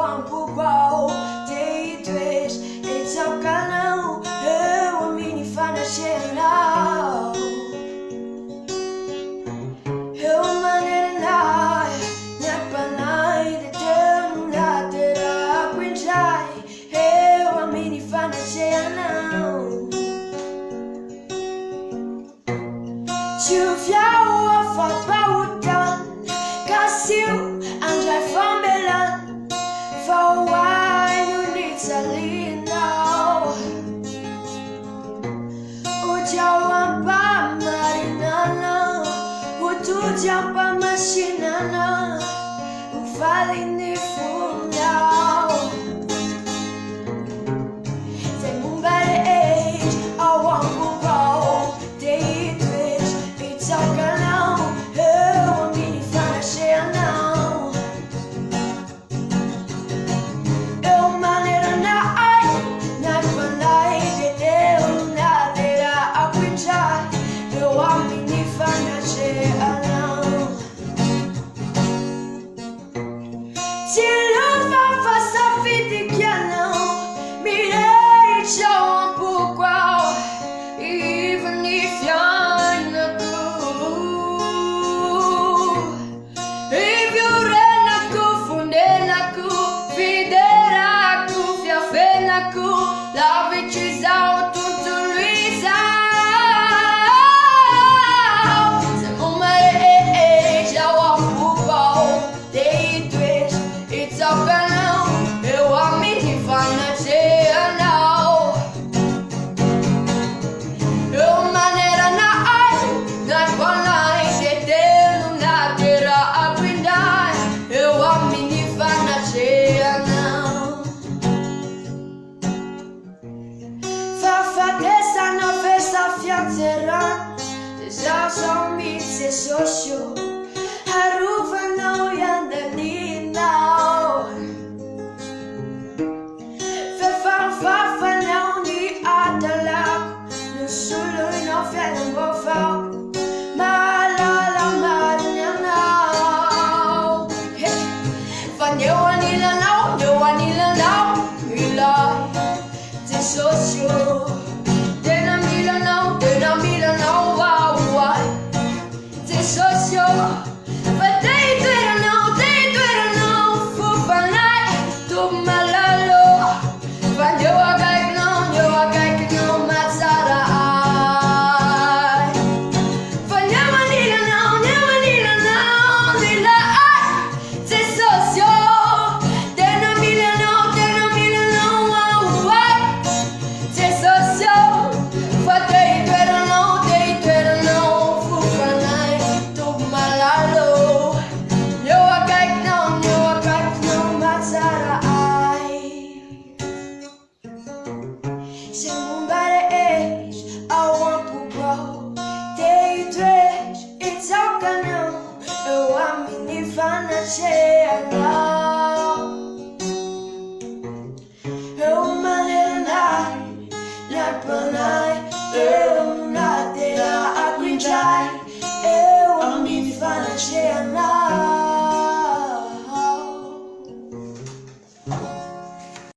ampubao de dois it's ao canal eu amin'ny fanatrehanao eu manenai nyapanai de teu natera quinjai eu amin'ny fanatrehanao Tjuviau afapautan Kasiu andrai fambelan Fawai nunitsalinau Ujawampa marinana Utujampa masinana Ufalini funyau Temumbare age awampupau Dei it's ao canal eu amin'ny fanatrehanao eu manenai nyapanai de teu natera quinjai eu amin'ny fanatrehanao se luva faça fitikianao mirei tchau ampuquau even if you're la vicisa tutto Rija se mare já ampubao dei dois it's ao canal eu amin'ny fanatrehanao eu manenai nyapanai de teu natera quinjai eu amin'ny fanatrehanao Festa na festa fianzeran, já são mitos e socios.